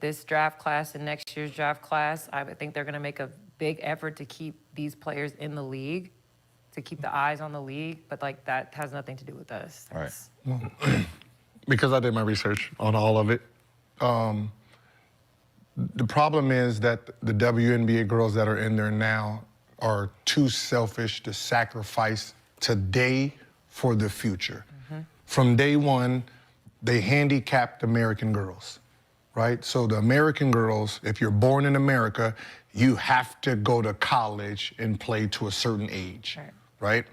this draft class and next year's draft class, I think they're going to make a big effort to keep these players in the league, to keep the eyes on the league. But like that has nothing to do with us. Right. Well, because I did my research on all of it. The problem is that the WNBA girls that are in there now are too selfish to sacrifice today for the future. From day one, they handicapped American girls, right? So the American girls, if you're born in America, you have to go to college and play to a certain age, right?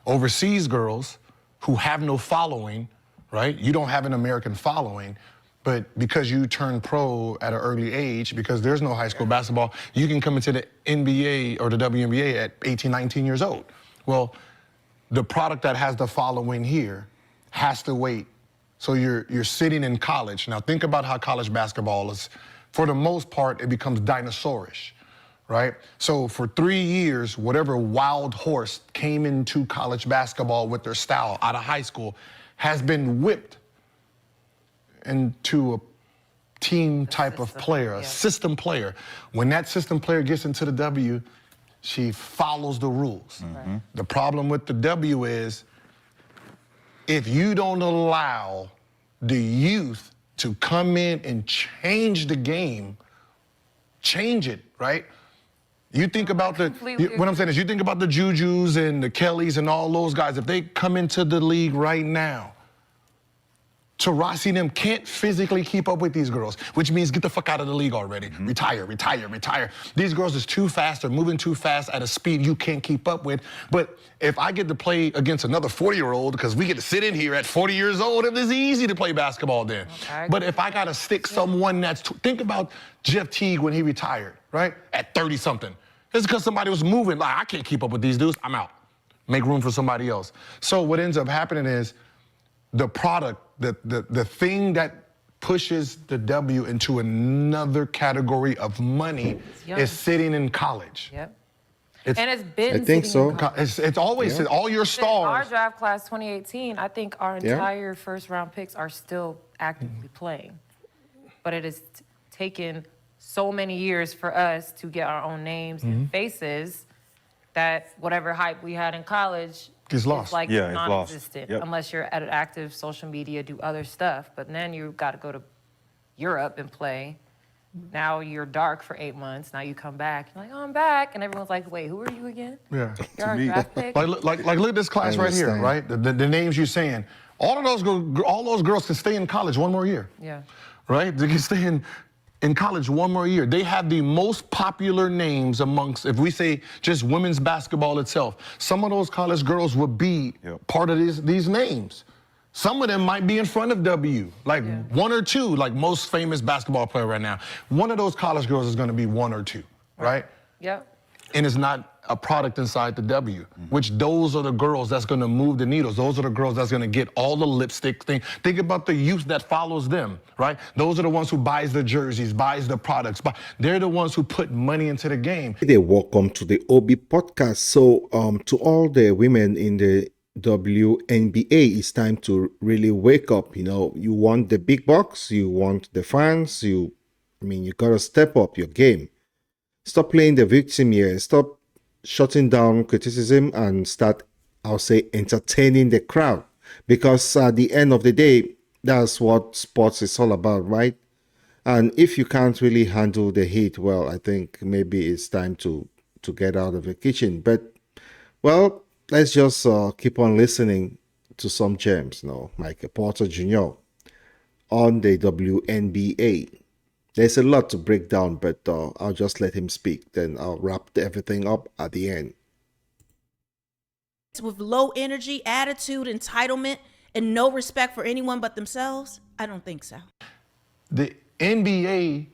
Overseas girls who have no following, right? You don't have an American following, but because you turn pro at an early age, because there's no high school basketball, you can come into the NBA or the WNBA at 18, 19 years old. Well, the product that has the following here has to wait. So you're sitting in college. Now think about how college basketball is. For the most part, it becomes dinosaurish, right? So for 3 years, whatever wild horse came into college basketball with their style out of high school has been whipped into a team type of player, a system player. When that system player gets into the W, she follows the rules. The problem with the W is if you don't allow the youth to come in and change the game, change it, right? You think about what I'm saying is you think about the Jujus and the Kellys and all those guys, if they come into the league right now, Taurasi and them can't physically keep up with these girls, which means get the fuck out of the league already. Retire, retire, retire. These girls is too fast, they're moving too fast at a speed you can't keep up with. But if I get to play against another 40-year-old, because we get to sit in here at 40 years old, it is easy to play basketball then. But if I gotta stick someone that's, think about Jeff Teague when he retired, right? At 30-something. It's because somebody was moving, like, I can't keep up with these dudes, I'm out. Make room for somebody else. So what ends up happening is the product, the thing that pushes the W into another category of money is sitting in college. And it's been I think so. It's always all your stars. Our draft class 2018, I think our entire first round picks are still actively playing. But it has taken so many years for us to get our own names and faces that whatever hype we had in college is lost. It's like non-existent Yep. unless you're at active social media, do other stuff. But then you got to go to Europe and play. Now you're dark for 8 months. Now you come back. You're like, oh, I'm back. And everyone's like, wait, who are you again? Yeah. You're our draft pick. Like look at this class right here, right? The names you're saying. All those girls can stay in college one more year. Right? They can stay in college one more year. They have the most popular names amongst, if we say just women's basketball itself, some of those college girls would be part of these names. Some of them might be in front of W, like one or two, like most famous basketball player right now. One of those college girls is gonna be one or two, right? And it's not a product inside the W, which those are the girls that's gonna move the needles. Those are the girls that's gonna get all the lipstick thing. Think about the youth that follows them, right? Those are the ones who buys the jerseys, buys the products. They're the ones who put money into the game. Welcome to the OB podcast. So to all the women in the WNBA, it's time to really wake up. You know, you want the big bucks, you want the fans, you gotta step up your game. Stop playing the victim here. Stop shutting down criticism and start, I'll say, entertaining the crowd. Because at the end of the day, that's what sports is all about, right? And if you can't really handle the heat, well, I think maybe it's time to get out of the kitchen. But, well, let's just keep on listening to some gems, like Porter Jr. on the WNBA. There's a lot to break down, but I'll just let him speak. Then I'll wrap everything up at the end. With low energy, attitude, entitlement, and no respect for anyone but themselves? I don't think so. The NBA,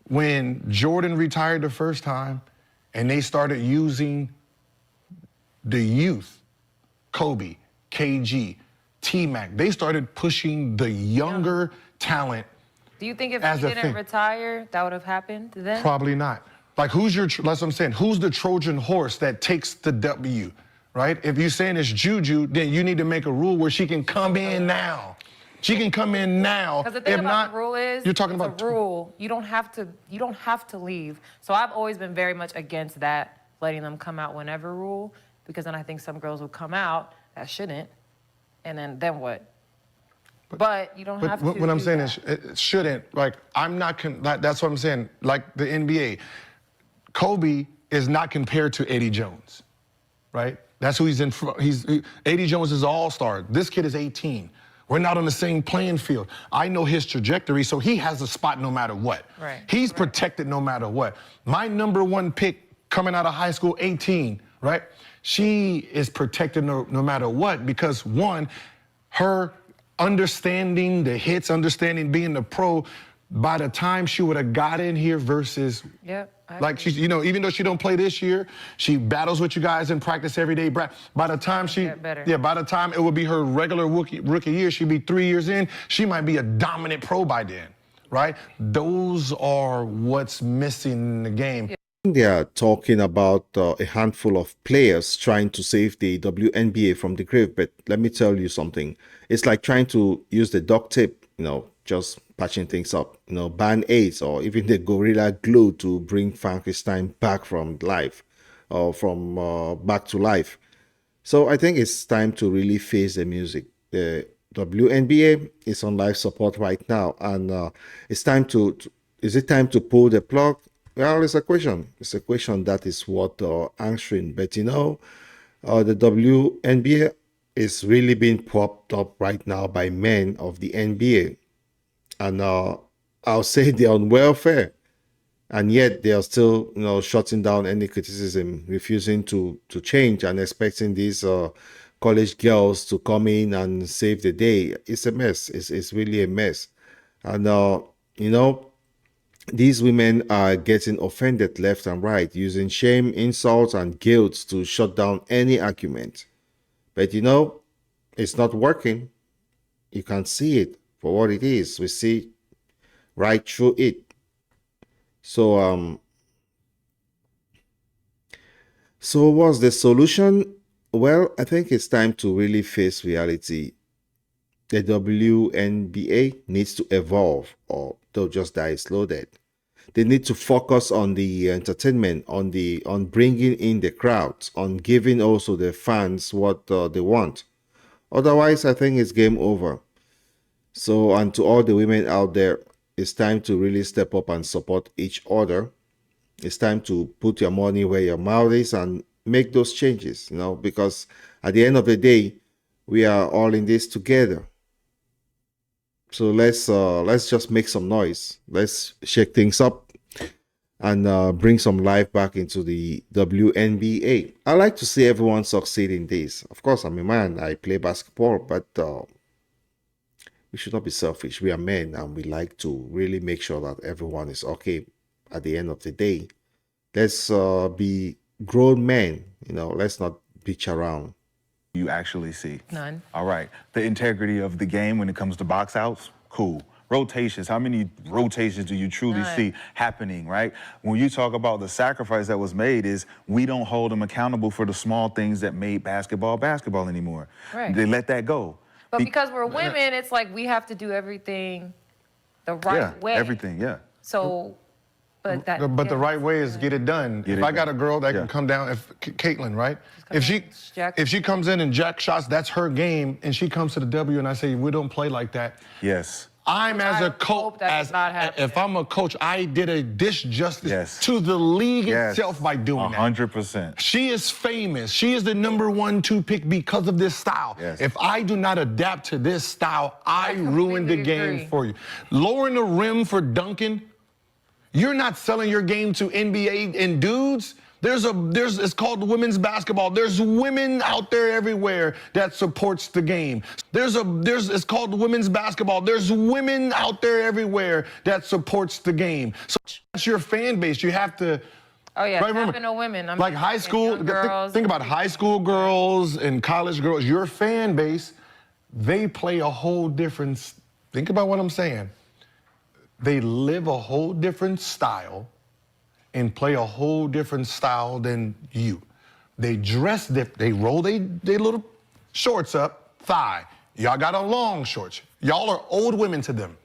when Jordan retired the first time, and they started using the youth, Kobe, KG, T-Mac, they started pushing the younger talent. Do you think if he didn't retire, that would have happened then? Probably not. Like, that's what I'm saying. Who's the Trojan horse that takes the W, right? If you're saying it's Juju, then you need to make a rule where she can come in now. She can come in now. Because the thing If about not, the rule is, you're talking it's about a rule. You don't have to leave. So I've always been very much against that, letting them come out whenever rule, because then I think some girls will come out that shouldn't, and then what? But you don't have to. What I'm saying is, it shouldn't. Like, that's what I'm saying. Like the NBA, Kobe is not compared to Eddie Jones, right? That's who he's in. Eddie Jones is an all-star. This kid is 18. We're not on the same playing field. I know his trajectory, so he has a spot no matter what. Right. He's protected no matter what. My #1 pick coming out of high school, 18, right? She is protected no matter what, because one, her understanding the hits, understanding being the pro, by the time she would have got in here versus, like she's, even though she don't play this year, she battles with you guys in practice every day. By the time by the time it would be her regular rookie year, she'd be 3 years in, she might be a dominant pro by then, right? Those are what's missing in the game. They are talking about a handful of players trying to save the WNBA from the grave, but let me tell you something. It's like trying to use the duct tape, just patching things up, Band-Aids, or even the Gorilla Glue to bring Frankenstein back from life, or from back to life. So I think it's time to really face the music. The WNBA is on life support right now, and it's time is it time to pull the plug? Well, it's a question. It's a question that is worth answering. But the WNBA is really being propped up right now by men of the NBA. And I'll say they're on welfare. And yet they are still, shutting down any criticism, refusing to change, and expecting these college girls to come in and save the day. It's a mess. It's really a mess. And, these women are getting offended left and right, using shame, insults, and guilt to shut down any argument. But it's not working. You can see it for what it is. We see right through it. So what's the solution? Well, I think it's time to really face reality. The WNBA needs to evolve, or they'll just die a slow death. They need to focus on the entertainment, on bringing in the crowds, on giving also the fans what they want. Otherwise, I think it's game over. So, and to all the women out there, it's time to really step up and support each other. It's time to put your money where your mouth is and make those changes, because at the end of the day, we are all in this together. So let's just make some noise. Let's shake things up and bring some life back into the WNBA. I like to see everyone succeed in this. Of course, I'm a man. I play basketball, but we should not be selfish. We are men, and we like to really make sure that everyone is okay at the end of the day. Let's be grown men. Let's not bitch around. You actually see? None. All right. The integrity of the game when it comes to box outs, cool. Rotations, how many rotations do you truly see happening, right? When you talk about the sacrifice that was made, is we don't hold them accountable for the small things that made basketball anymore. Right. They let that go. But because we're women, it's like we have to do everything the right way. Everything, So, but the right way is get it done. If I got a girl that can come down, Caitlin, right? If she comes in and jack shots, that's her game, and she comes to the W, and I say we don't play like that. Yes. I'm as a coach, if I'm a coach, I did a disjustice to the league itself by doing 100%. that. She is famous. She is the #1, 2 pick because of this style. Yes. If I do not adapt to this style, I ruin the game for you. Lowering the rim for dunking, you're not selling your game to NBA and dudes. It's called women's basketball. There's women out there everywhere that supports the game. It's called women's basketball. There's women out there everywhere that supports the game. So that's your fan base. You have to. Oh yeah, right, tapping no women. Like high school girls. Think about high school girls and college girls. Your fan base, they play a whole different. Think about what I'm saying. They live a whole different style and play a whole different style than you. They dress different. They roll their little shorts up, thigh. Y'all got on long shorts. Y'all are old women to them,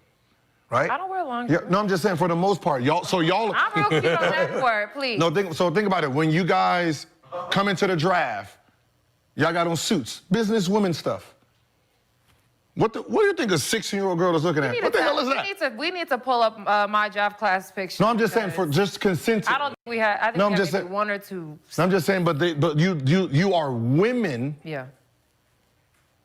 right? I don't wear long Yeah, shorts. no, I'm just saying for the most part, y'all. So y'all. I'm real cute on that part, please. No, think about it. When you guys come into the draft, y'all got on suits, businesswomen stuff. What do you think a 16-year-old girl is looking at? What the hell is that? We need to pull up my draft class picture. No, I'm just saying for just consenting. I don't think we had. I think No, we I'm had just maybe saying- one or two. I'm just saying, but you are women, Yeah.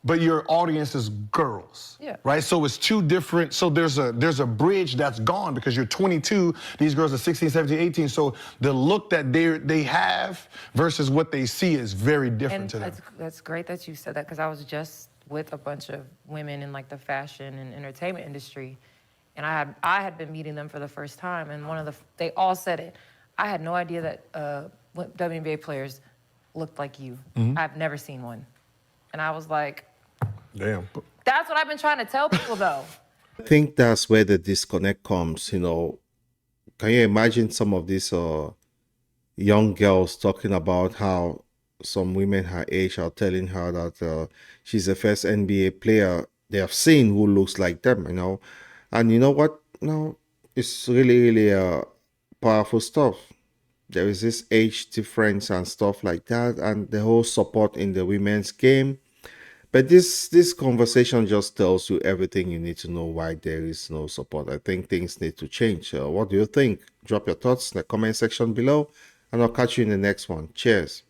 but your audience is girls. Yeah. Right? So it's two different. So there's a bridge that's gone because you're 22. These girls are 16, 17, 18. So the look that they have versus what they see is very different And to them. that's great that you said that because I was just with a bunch of women in like the fashion and entertainment industry, and I had been meeting them for the first time, and they all said it. I had no idea that WNBA players looked like you. I've never seen one, and I was like, Damn. that's what I've been trying to tell people though. I think that's where the disconnect comes. You know, can you imagine some of these young girls talking about how some women her age are telling her that she's the first NBA player they have seen who looks like them, you know? And you know what? No, it's really powerful stuff. There is this age difference and stuff like that, and the whole support in the women's game. But this conversation just tells you everything you need to know why there is no support. I think things need to change. What do you think? Drop your thoughts in the comment section below, and I'll catch you in the next one. Cheers.